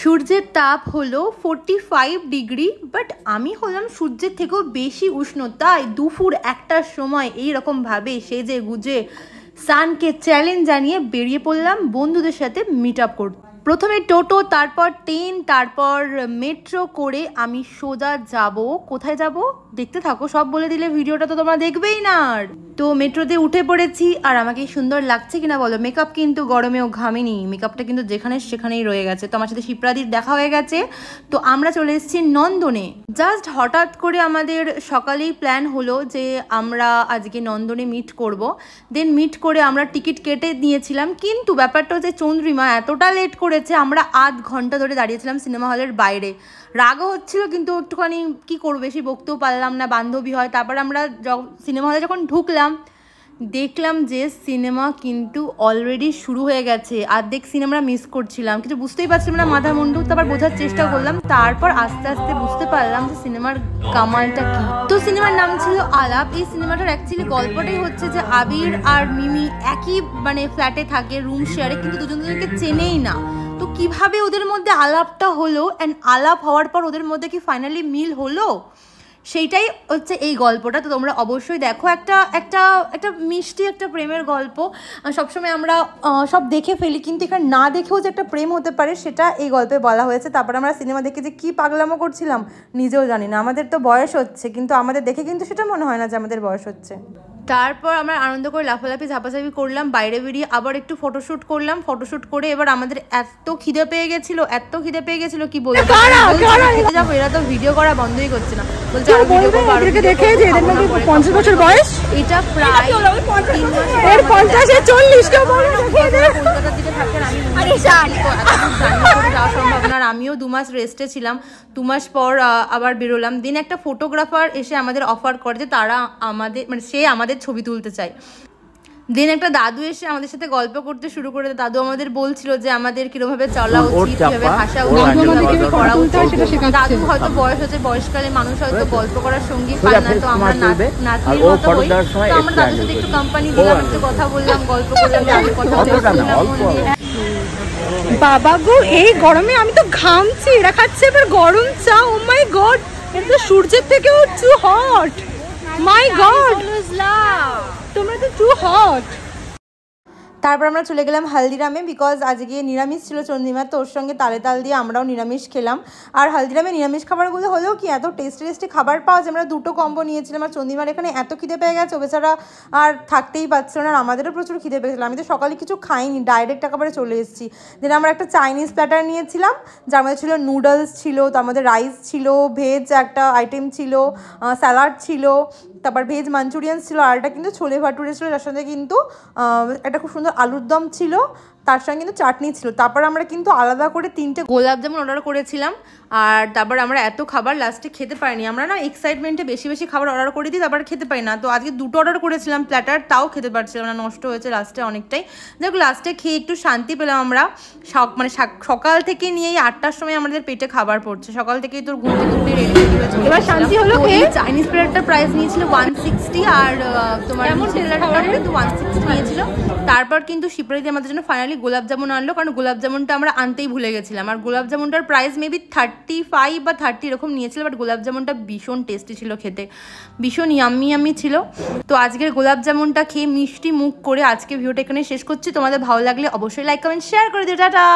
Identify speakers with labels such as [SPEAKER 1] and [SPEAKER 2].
[SPEAKER 1] সূর্যের তাপ হলো 45 ডিগ্রি, বাট আমি হলাম সূর্যের থেকেও বেশি উষ্ণ। তাই দুপুর 1টার সময় এইরকমভাবে সেজে গুজে সানকে চ্যালেঞ্জ জানিয়ে বেরিয়ে পড়লাম বন্ধুদের সাথে মিট আপ করতে। প্রথমে টোটো, তারপর ট্রেন, তারপর মেট্রো করে আমি সোজা যাব। কোথায় যাব দেখতে থাকো, সব বলে দিলে ভিডিওটা তো তোমরা দেখবেই না। তো মেট্রোতে উঠে পড়েছি। আর আমাকে সুন্দর লাগছে কিনা বলো, মেকআপ কিন্তু গরমেও ঘামিনি, মেকআপটা কিন্তু যেখানে সেখানেই রয়ে গেছে। তো আমার সাথে শিপ্রাদির দেখা হয়ে গেছে, তো আমরা চলে এসেছি নন্দনে। জাস্ট হঠাৎ করে আমাদের সকালেই প্ল্যান হলো যে আমরা আজকে নন্দনে মিট করব। দেন মিট করে আমরা টিকিট কেটে নিয়েছিলাম, কিন্তু ব্যাপারটা হচ্ছে চন্দ্রিমা এতটা লেট করেছে, আমরা আধ ঘন্টা ধরে দাঁড়িয়েছিলাম সিনেমা হলের বাইরে। রাগও হচ্ছিল, কিন্তু একটুখানি কী করবো, বেশি বকতেও পারলাম না, বান্ধবী হয়। তারপর আমরা সিনেমা হলে যখন ঢুকলাম দেখলাম যে সিনেমা কিন্তু অলরেডি শুরু হয়ে গেছে। অর্ধেক সিনেমা মিস করছিলাম, কিছু বুঝতেই পারছিলাম না, মাথা মুন্ডু। তারপর বোঝার চেষ্টা করলাম, তারপর আস্তে আস্তে বুঝতে পারলাম যে সিনেমার কামালটা কি। তো সিনেমার নাম ছিল আলাপ। এই সিনেমাটার অ্যাকচুয়ালি গল্পটাই হচ্ছে যে আবির আর মিমি একই ফ্ল্যাটে থাকে, রুম শেয়ারে, কিন্তু দুজনকে চেনেই না। তো কিভাবে ওদের মধ্যে আলাপটা হলো, অ্যান্ড আলাপ হওয়ার পর ওদের মধ্যে কি ফাইনালি মিল হলো, সেইটাই হচ্ছে এই গল্পটা। তো তোমরা অবশ্যই দেখো, একটা একটা একটা মিষ্টি একটা প্রেমের গল্প। সবসময় আমরা সব দেখে ফেলি, কিন্তু এখানে না দেখেও যে একটা প্রেম হতে পারে সেটা এই গল্পে বলা হয়েছে। তারপর আমরা সিনেমা দেখে যে কী পাগলামো করছিলাম নিজেও জানি না। আমাদের তো বয়স হচ্ছে, কিন্তু আমাদের দেখে কিন্তু সেটা মনে হয় না যে আমাদের বয়স হচ্ছে। তারপর আমরা আনন্দ করে লাফালাফি ঝাপাঝাপি করলাম, বাইরে বেরিয়ে আবার একটু ফটোশ্যুট করলাম। ফটোশ্যুট করে এবার আমাদের এত খিদে পেয়ে গেছিলো কি বলবো, খেতে যাবো। এরা তো ভিডিও করা বন্ধই করছে না, বলছে এটা প্রায় 3 মাস কলকাতার দিকে থাকেন। আমি যাওয়া সম্ভব না, আর আমিও 2 মাস রেস্টে ছিলাম। 2 মাস পর আবার বেরোলাম। দিন একটা ফটোগ্রাফার এসে আমাদের অফার করে যে তারা আমাদের সে আমাদের ছবি তুলতে চায়। দেন একটা দাদু এসে আমাদের সাথে গল্প করতে শুরু করে। দাদু আমাদের বলছিল যে আমাদের কিরকমভাবে চলা উচিত, কিভাবে হাসা উচিত। দাদু হয়তো বয়স হচ্ছে, বয়সকালে মানুষ হয়তো গল্প করার সঙ্গী পায় না, তো আমরা নাতনির মতো হই। তো আমরা দাদুর সাথে একটু কোম্পানি দিলাম, একটু কথা বললাম, গল্প করলাম,
[SPEAKER 2] বাবা গো এই গরমে আমি তো ঘামছি। এরা খাচ্ছে এবার গরম চা। ও মাই গড, এটা তো সূর্যের থেকেও টু হট। মাই গড, তোমরা তো টু হট।
[SPEAKER 1] তারপর আমরা চলে গেলাম হালদিরামে, বিকজ আজকে নিরামিষ ছিল চন্দ্রিমা, তো ওর সঙ্গে তালে তাল দিয়ে আমরাও নিরামিষ খেলাম। আর হালদিরামে নিরামিষ খাবারগুলো হলেও কি এত টেস্টি খাবার পাওয়া যায়। আমরা 2টো কম্বো নিয়েছিলাম, আর চন্দ্রিমার এখানে এত খিদে পেয়ে গেছে, ও বেচারা আর থাকতেই পারছিল না। আর আমাদেরও প্রচুর খিদে পেয়েছিল। আমি তো সকালে কিছু খাইনি, ডাইরেক্ট একেবারে চলে এসেছি। দেন আমরা একটা চাইনিজ প্ল্যাটার নিয়েছিলাম, যার মধ্যে ছিল নুডলস ছিল, তার মধ্যে রাইস ছিল, ভেজ একটা আইটেম ছিল, স্যালাড ছিল, তারপর ভেজ মাঞ্চুরিয়ান ছিল, আর একটা কিন্তু ছোলে ভাটুরে ছিল, তার সঙ্গে কিন্তু একটা খুব সুন্দর আলুর দম ছিল, তার সঙ্গে কিন্তু চাটনি ছিল। তারপর আমরা কিন্তু আলাদা করে 3টে গোলাপ জামুন অর্ডার করেছিলাম। আর তারপর আমরা এত খাবার লাস্টে খেতে পারিনি। আমরা না এক্সাইটমেন্টে বেশি খাবার অর্ডার করে দিই, তারপর খেতে পারি না। তো আজকে 2টো অর্ডার করেছিলাম প্ল্যাটার, তাও খেতে পারছিলাম না, নষ্ট হয়েছে লাস্টে অনেকটাই। যাই হোক, লাস্টে খেয়ে একটু শান্তি পেলাম আমরা। সকাল থেকে নিয়ে 8টার সময় আমাদের পেটে খাবার পড়ছে। সকাল থেকেই তোর ঘুরতে রেডি হয়েছে।
[SPEAKER 2] এবার শান্তি হলো।
[SPEAKER 1] চাইনিজ প্লেটারটার প্রাইস নিয়েছিল 160, আর তোমার কিন্তু 160 নিয়েছিল। তারপর কিন্তু শিপ্রাদি আমাদের জন্য ফাইনালি গোলাপ জামুন আনলো, কারণ গোলাপ জামুনটা আমরা আনতেই ভুলে গেছিলাম। আর গোলাপ জামুনটার প্রাইস মেবি 35 বা 30 এরকম নিয়েছিল, বাট গোলাপ জামুনটা ভীষণ টেস্টি ছিল খেতে, ভীষণ ইয়াম্মি ছিল। তো আজকের গোলাপ জামুনটা খেয়ে মিষ্টি মুখ করে আজকে ভিডিওটা এখানে শেষ করছি। তোমাদের ভালো লাগলে অবশ্যই লাইক কমেন্ট শেয়ার করে দিও। টাটা।